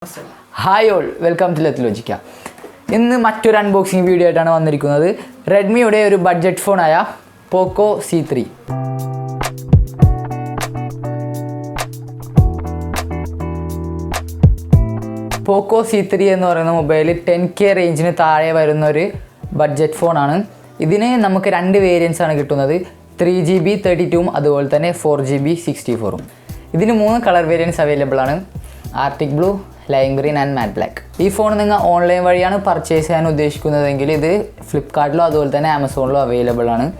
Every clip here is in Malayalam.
Hi all, welcome to Logica. In the Matur unboxing video at Redmi a budget phone Poco C3. Poco C3 is a mobile 10K range budget phone. This is two variants 3GB 32 and 4GB 64. This is 3 color variants available. Arctic Blue, Lime Green and Matte Black. This phone is online purchase Flipkart and Amazon available.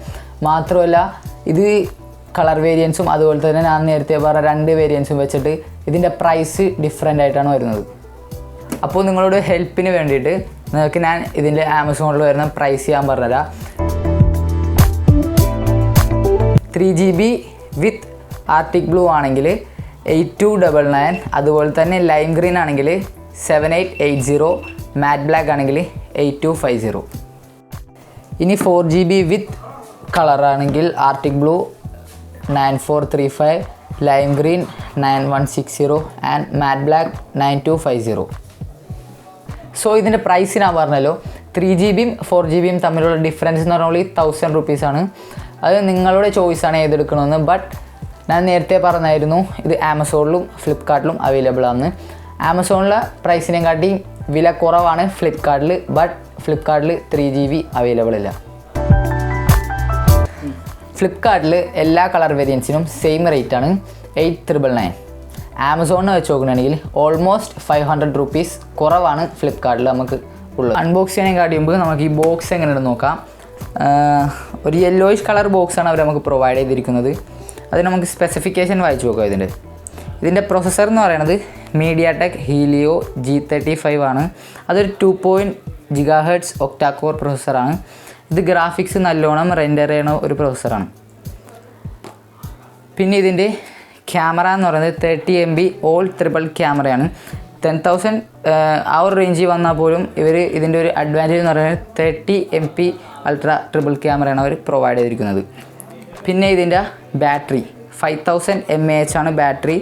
This color variants and variants this price different. So, you can help in Amazon price. 3GB with Arctic Blue 8299, അതുപോലെ തന്നെ ലൈം ഗ്രീൻ ആണെങ്കിൽ 7880, മാറ്റ് ബ്ലാക്ക് ആണെങ്കിൽ 8250. ഇനി 4GB വിത്ത് കളർ ആണെങ്കിൽ Arctic blue 9435, lime green 9160 and mat black 9250. So ഇതിൻ്റെ പ്രൈസ് ഞാൻ പറഞ്ഞല്ലോ 3GBയും 4GBയും തമ്മിലുള്ള ഡിഫറൻസ് എന്ന് പറഞ്ഞാൽ 1000 rupees ആണ്. അത് നിങ്ങളുടെ ചോയ്സാണ് ഏതെടുക്കണമെന്ന്. ബട്ട് ഞാൻ നേരത്തെ പറഞ്ഞായിരുന്നു ഇത് ആമസോണിലും ഫ്ലിപ്കാർട്ടിലും അവൈലബിൾ ആണ്. ആമസോണിലെ പ്രൈസിനെക്കാട്ടി വില കുറവാണ് ഫ്ലിപ്കാർട്ടിൽ. ബട്ട് ഫ്ലിപ്കാർട്ടിൽ 3GB അവൈലബിൾ ഇല്ല. ഫ്ലിപ്കാർട്ടിൽ എല്ലാ കളർ വേരിയൻസിനും സെയിം റേറ്റ് ആണ് 8999. ആമസോണിൽ വെച്ച് നോക്കുകയാണെങ്കിൽ ഓൾമോസ്റ്റ് 500 rupees കുറവാണ് ഫ്ലിപ്കാർട്ടിൽ നമുക്ക് ഉള്ളത്. അൺബോക്സ് ചെയ്യാൻ മുമ്പ് നമുക്ക് ഈ ബോക്സ് എങ്ങനെയുണ്ടെന്ന് നോക്കാം. ഒരു യെല്ലോയിഷ് കളർ ബോക്സാണ് അവർ നമുക്ക് പ്രൊവൈഡ് ചെയ്തിരിക്കുന്നത്. അത് നമുക്ക് സ്പെസിഫിക്കേഷൻ വായിച്ചു നോക്കാം. ഇതിൻ്റെ പ്രൊസസ്സർ എന്ന് പറയുന്നത് MediaTek Helio G35 ആണ്. അതൊരു 2.0 GHz ഒക്ടാ കോർ പ്രൊസസ്സറാണ്. ഇത് ഗ്രാഫിക്സ് നല്ലോണം റെൻഡർ ചെയ്യണ ഒരു പ്രൊസസ്സറാണ്. പിന്നെ ഇതിൻ്റെ ക്യാമറ എന്ന് പറയുന്നത് 30 MB ഓൾ ട്രിപ്പിൾ ക്യാമറയാണ്. 10,000 ആ ഒരു റേഞ്ചിൽ വന്നാൽ പോലും ഇതിൻ്റെ ഒരു അഡ്വാൻറ്റേജ് എന്ന് പറയുന്നത് 30 MP അൾട്രാ ട്രിപ്പിൾ ക്യാമറയാണ് അവർ പ്രൊവൈഡ് ചെയ്തിരിക്കുന്നത്. പിന്നെ ഇതിൻ്റെ ബാറ്ററി 5000 mAh ആണ് ബാറ്ററി.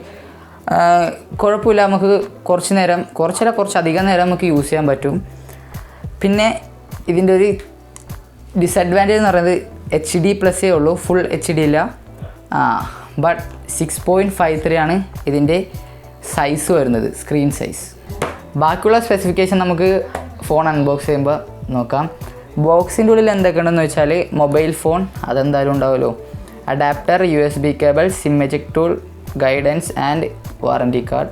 കുഴപ്പമില്ല, നമുക്ക് കുറച്ചധികം നേരം നമുക്ക് യൂസ് ചെയ്യാൻ പറ്റും. പിന്നെ ഇതിൻ്റെ ഒരു ഡിസഡ്വാൻറ്റേജ് എന്ന് പറയുന്നത് HD+ ഉള്ളൂ, ഫുൾ HD ഇല്ല. ബട്ട് 6.53 ആണ് ഇതിൻ്റെ സൈസ് വരുന്നത്, സ്ക്രീൻ സൈസ്. ബാക്കിയുള്ള സ്പെസിഫിക്കേഷൻ നമുക്ക് ഫോൺ അൺബോക്സ് ചെയ്യുമ്പോൾ നോക്കാം. ബോക്സിൻ്റെ ഉള്ളിൽ എന്തൊക്കെയുണ്ടെന്ന് വെച്ചാൽ മൊബൈൽ ഫോൺ അതെന്തായാലും ഉണ്ടാവുമല്ലോ, adapter, USB cable, SIM eject tool, guidance and warranty card.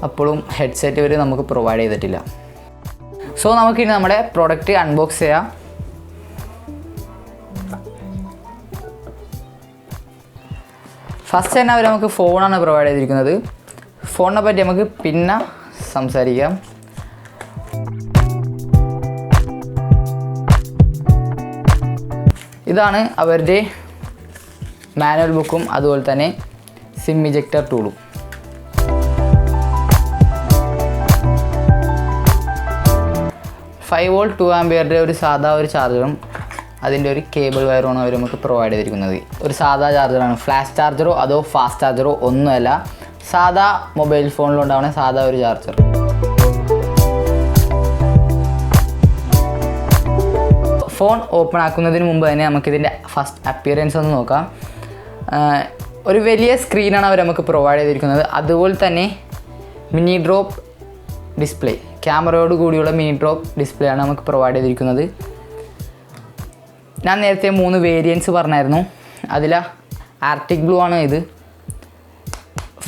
അപ്പോഴും ഹെഡ്സെറ്റ് വരെ നമുക്ക് പ്രൊവൈഡ് ചെയ്തിട്ടില്ല. സോ നമുക്കിനി നമ്മുടെ പ്രോഡക്റ്റ് അൺബോക്സ് ചെയ്യാം. ഫസ്റ്റ് തന്നെ അവർ നമുക്ക് ഫോണാണ് പ്രൊവൈഡ് ചെയ്തിരിക്കുന്നത്. ഫോണിനെ പറ്റി നമുക്ക് പിന്നെ സംസാരിക്കാം. ഇതാണ് അവരുടെ മാനുവൽ ബുക്കും അതുപോലെ തന്നെ സിം ഇജക്ടർ ടൂളും. ഫൈവ് വോൾട്ട് 2 ആംപിയറിൻ്റെ ഒരു സാധാ ഒരു ചാർജറും അതിൻ്റെ ഒരു കേബിൾ വയറുമാണ് അവർ നമുക്ക് പ്രൊവൈഡ് ചെയ്തിരിക്കുന്നത്. ഒരു സാധാ ചാർജറാണ്, ഫ്ലാഷ് ചാർജറോ അതോ ഫാസ്റ്റ് ചാർജറോ ഒന്നുമല്ല, സാധാ മൊബൈൽ ഫോണിലുണ്ടാവുന്ന സാധാ ഒരു ചാർജർ. ഫോൺ ഓപ്പൺ ആക്കുന്നതിന് മുമ്പ് തന്നെ നമുക്കിതിൻ്റെ ഫസ്റ്റ് അപ്പിയറൻസ് ഒന്ന് നോക്കാം. ഒരു വലിയ സ്ക്രീനാണ് അവർ നമുക്ക് പ്രൊവൈഡ് ചെയ്തിരിക്കുന്നത്. അതുപോലെ തന്നെ മിനി ഡ്രോപ്പ് ഡിസ്പ്ലേ, ക്യാമറയോട് കൂടിയുള്ള മിനി ഡ്രോപ്പ് ഡിസ്പ്ലേ ആണ് നമുക്ക് പ്രൊവൈഡ് ചെയ്തിരിക്കുന്നത്. ഞാൻ നേരത്തെ 3 വേരിയൻസ് പറഞ്ഞായിരുന്നു. അതിൽ ആർട്ടിക് ബ്ലൂ ആണ്, ഇത്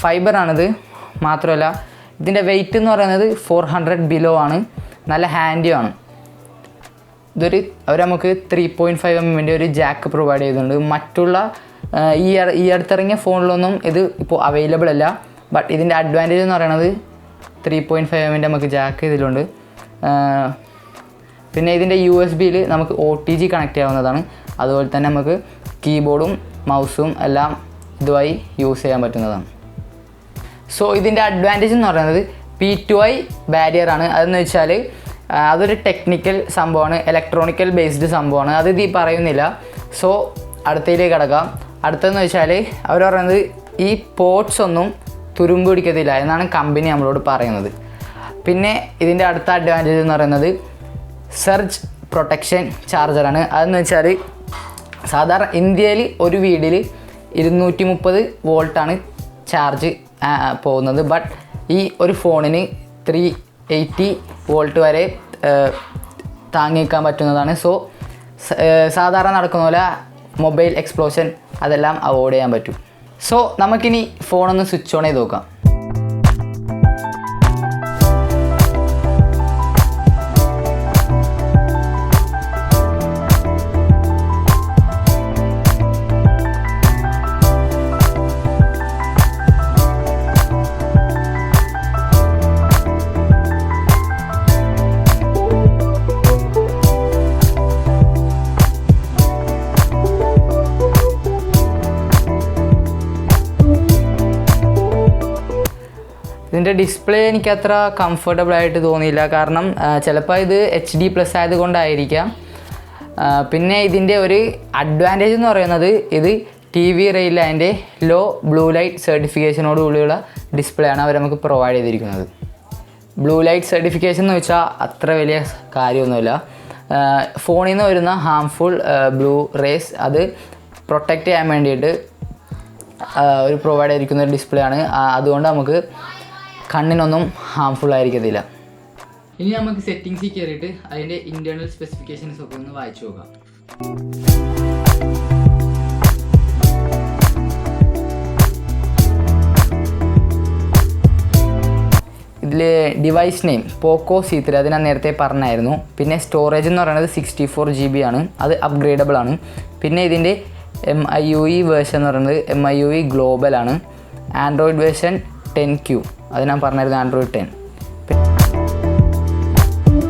ഫൈബറാണിത്. മാത്രമല്ല ഇതിൻ്റെ വെയിറ്റ് എന്ന് പറയുന്നത് 400 ബിലോ ആണ്, നല്ല ഹാൻഡിയാണ്. അവർ നമുക്ക് 3.5 mm ഒരു ജാക്ക് പ്രൊവൈഡ് ചെയ്തിട്ടുണ്ട്. മറ്റുള്ള ഈ അടുത്തിറങ്ങിയ ഫോണിലൊന്നും ഇത് ഇപ്പോൾ അവൈലബിൾ അല്ല. ബട്ട് ഇതിൻ്റെ അഡ്വാൻറ്റേജ് എന്ന് പറയുന്നത് 3.5 mm നമുക്ക് ജാക്ക് ഇതിലുണ്ട്. പിന്നെ ഇതിൻ്റെ USB-യിൽ നമുക്ക് OTG കണക്ട് ചെയ്യാവുന്നതാണ്. അതുപോലെ തന്നെ നമുക്ക് കീബോർഡും മൗസും എല്ലാം ഇതുമായി യൂസ് ചെയ്യാൻ പറ്റുന്നതാണ്. സോ ഇതിൻ്റെ അഡ്വാൻറ്റേജ് എന്ന് പറയുന്നത് P2I ബാരിയറാണ്. അതെന്ന് വെച്ചാൽ അതൊരു ടെക്നിക്കൽ സംഭവമാണ്, ഇലക്ട്രോണിക്കൽ ബേസ്ഡ് സംഭവമാണ്. അത് ഇതിൽ പറയുന്നില്ല. സോ അടുത്തതിലേക്ക് കിടക്കാം. അടുത്തതെന്ന് വെച്ചാൽ അവർ പറയുന്നത് ഈ പോർട്സ് ഒന്നും തുരുമ്പ് പിടിക്കത്തില്ല എന്നാണ് കമ്പനി നമ്മളോട് പറയുന്നത്. പിന്നെ ഇതിൻ്റെ അടുത്ത അഡ്വാൻറ്റേജ് എന്ന് പറയുന്നത് സർജ് പ്രൊട്ടക്ഷൻ ചാർജറാണ്. അതെന്ന് വെച്ചാൽ സാധാരണ ഇന്ത്യയിൽ ഒരു വീടിൽ 230 വോൾട്ടാണ് ചാർജ് പോകുന്നത്. ബട്ട് ഈ ഒരു ഫോണിന് 380 വോൾട്ട് വരെ താങ്ങി വയ്ക്കാൻ പറ്റുന്നതാണ്. സോ സാധാരണ നടക്കുന്ന പോലെ മൊബൈൽ എക്സ്പ്ലോഷൻ അതെല്ലാം അവോയ്ഡ് ചെയ്യാൻ പറ്റും. സോ നമുക്കിനി ഫോണൊന്ന് സ്വിച്ച് ഓൺ ചെയ്ത് നോക്കാം. ഇതിൻ്റെ ഡിസ്പ്ലേ എനിക്ക് അത്ര കംഫർട്ടബിൾ ആയിട്ട് തോന്നിയില്ല. കാരണം ചിലപ്പോൾ ഇത് HD+ ആയതുകൊണ്ടായിരിക്കാം. പിന്നെ ഇതിൻ്റെ ഒരു അഡ്വാൻറ്റേജ് എന്ന് പറയുന്നത് ഇത് TV റെയിലിൻ്റെ ലോ ബ്ലൂ ലൈറ്റ് സർട്ടിഫിക്കേഷനോട് കൂടിയുള്ള ഡിസ്പ്ലേ ആണ് അവർ നമുക്ക് പ്രൊവൈഡ് ചെയ്തിരിക്കുന്നത്. ബ്ലൂ ലൈറ്റ് സർട്ടിഫിക്കേഷൻ എന്ന് വെച്ചാൽ അത്ര വലിയ കാര്യമൊന്നുമില്ല. ഫോണിൽ നിന്ന് വരുന്ന ഹാംഫുൾ ബ്ലൂ റേസ് അത് പ്രൊട്ടക്റ്റ് ചെയ്യാൻ വേണ്ടിയിട്ട് ഒരു പ്രൊവൈഡ് ചെയ്തിരിക്കുന്ന ഒരു ഡിസ്പ്ലേ ആണ്. അതുകൊണ്ട് നമുക്ക് കണ്ണിനൊന്നും ഹാംഫുൾ ആയിരിക്കത്തില്ല. ഇനി നമുക്ക് സെറ്റിങ്സിൽ കയറിയിട്ട് അതിൻ്റെ ഇൻറ്റേർണൽ സ്പെസിഫിക്കേഷൻസ് ഒക്കെ ഒന്ന് വായിച്ചു നോക്കാം. ഇതിൽ ഡിവൈസ് നെയിം പോക്കോ C3 അത് ഞാൻ നേരത്തെ പറഞ്ഞായിരുന്നു. പിന്നെ സ്റ്റോറേജ് എന്ന് പറയുന്നത് 64 GB ആണ്, അത് അപ്ഗ്രേഡബിൾ ആണ്. പിന്നെ ഇതിൻ്റെ MIUI വേർഷൻ എന്ന് പറയുന്നത് MIUI ഗ്ലോബൽ ആണ്. ആൻഡ്രോയിഡ് വേർഷൻ 10Q അത് ഞാൻ പറഞ്ഞായിരുന്നു, ആൻഡ്രോയിഡ് 10.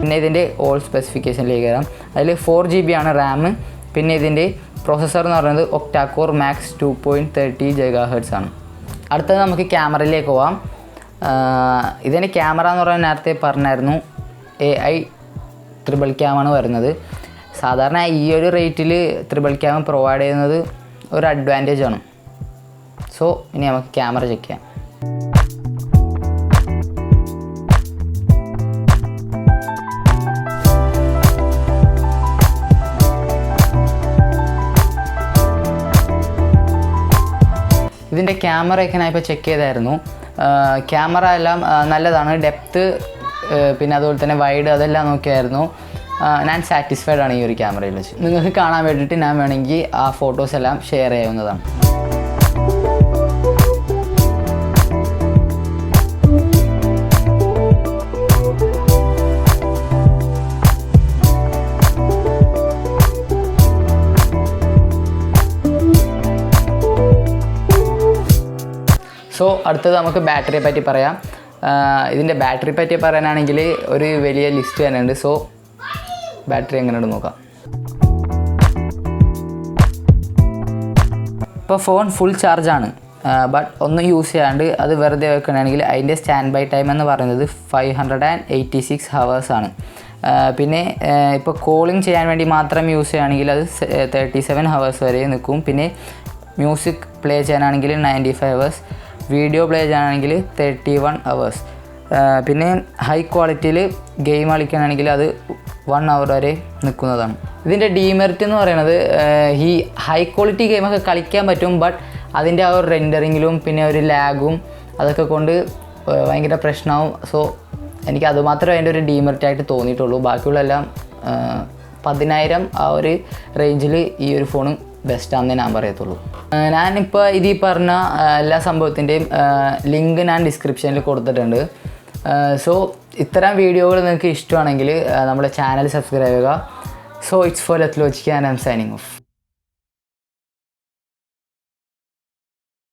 പിന്നെ ഇതിൻ്റെ ഓൾ സ്പെസിഫിക്കേഷനിലേക്ക് വരാം. അതിൽ 4 GB ആണ് റാം. പിന്നെ ഇതിൻ്റെ പ്രോസസ്സർ എന്ന് പറയുന്നത് ഒക്ടാകോർ മാക്സ് 2.30 GHz ആണ്. അടുത്തത് നമുക്ക് ക്യാമറയിലേക്ക് പോവാം. ഇതിൻ്റെ ക്യാമറ എന്ന് പറയുന്നത് നേരത്തെ പറഞ്ഞായിരുന്നു AI ട്രിപ്പിൾ ക്യാമാണ് വരുന്നത്. സാധാരണ ഈ ഒരു റേറ്റിൽ ട്രിപ്പിൾ ക്യാം പ്രൊവൈഡ് ചെയ്യുന്നത് ഒരു അഡ്വാൻറ്റേജ് ആണ്. സോ ഇനി നമുക്ക് ക്യാമറ ചെക്ക് ചെയ്യാം. ഇതിൻ്റെ ക്യാമറയൊക്കെ ഞാൻ ഇപ്പോൾ ചെക്ക് ചെയ്തായിരുന്നു. ക്യാമറ എല്ലാം നല്ലതാണ്. ഡെപ്ത്ത് പിന്നെ അതുപോലെ തന്നെ വൈഡ് അതെല്ലാം നോക്കിയായിരുന്നു. ഞാൻ സാറ്റിസ്ഫൈഡ് ആണ് ഈ ഒരു ക്യാമറയിൽ വെച്ച്. നിങ്ങൾക്ക് കാണാൻ വേണ്ടിയിട്ട് ഞാൻ വേണമെങ്കിൽ ആ ഫോട്ടോസ് എല്ലാം ഷെയർ ചെയ്യാവുന്നതാണ്. സോ അടുത്തത് നമുക്ക് ബാറ്ററിയെ പറ്റി പറയാം. ഇതിൻ്റെ ബാറ്ററി പറ്റി പറയാനാണെങ്കിൽ ഒരു വലിയ ലിസ്റ്റ് തന്നെയുണ്ട്. സോ ബാറ്ററി എങ്ങനെയുണ്ട് നോക്കാം. ഇപ്പോൾ ഫോൺ ഫുൾ ചാർജാണ്. ബട്ട് ഒന്നും യൂസ് ചെയ്യാണ്ട് അത് വെറുതെ വെക്കുകയാണെങ്കിൽ അതിൻ്റെ സ്റ്റാൻഡ് ബൈ ടൈം എന്ന് പറയുന്നത് 586 hours ആണ്. പിന്നെ ഇപ്പോൾ കോളിംഗ് ചെയ്യാൻ വേണ്ടി മാത്രം യൂസ് ചെയ്യുകയാണെങ്കിൽ അത് 37 hours വരെ നിൽക്കും. പിന്നെ മ്യൂസിക് പ്ലേ ചെയ്യാനാണെങ്കിൽ 95 hours, വീഡിയോ പ്ലേ ചെയ്യാനാണെങ്കിൽ 31 hours. പിന്നെ ഹൈ ക്വാളിറ്റിയിൽ ഗെയിം കളിക്കുകയാണെങ്കിൽ അത് 1 hour വരെ നിൽക്കുന്നതാണ്. ഇതിൻ്റെ ഡീമെറിറ്റ് എന്ന് പറയുന്നത് ഈ ഹൈ ക്വാളിറ്റി ഗെയിമൊക്കെ കളിക്കാൻ പറ്റും. ബട്ട് അതിൻ്റെ ആ ഒരു റെൻഡറിങ്ങിലും പിന്നെ ഒരു ലാഗും അതൊക്കെ കൊണ്ട് ഭയങ്കര പ്രശ്നമാവും. സോ എനിക്ക് അതുമാത്രമേ അതിൻ്റെ ഒരു ഡീമെറിറ്റായിട്ട് തോന്നിയിട്ടുള്ളൂ. ബാക്കിയുള്ളതെല്ലാം 10,000 ആ ഒരു റേഞ്ചിൽ ഈ ഒരു ഫോണ് ബെസ്റ്റാണെന്നേ ഞാൻ പറയത്തുള്ളൂ. ഞാനിപ്പോൾ ഈ പറഞ്ഞ എല്ലാ സംഭവത്തിൻ്റെയും ലിങ്ക് ഞാൻ ഡിസ്ക്രിപ്ഷനിൽ കൊടുത്തിട്ടുണ്ട്. സോ ഇത്തരം വീഡിയോകൾ നിങ്ങൾക്ക് ഇഷ്ടമാണെങ്കിൽ നമ്മുടെ ചാനൽ സബ്സ്ക്രൈബ് ചെയ്യുക. So it's for let logic and I am signing of.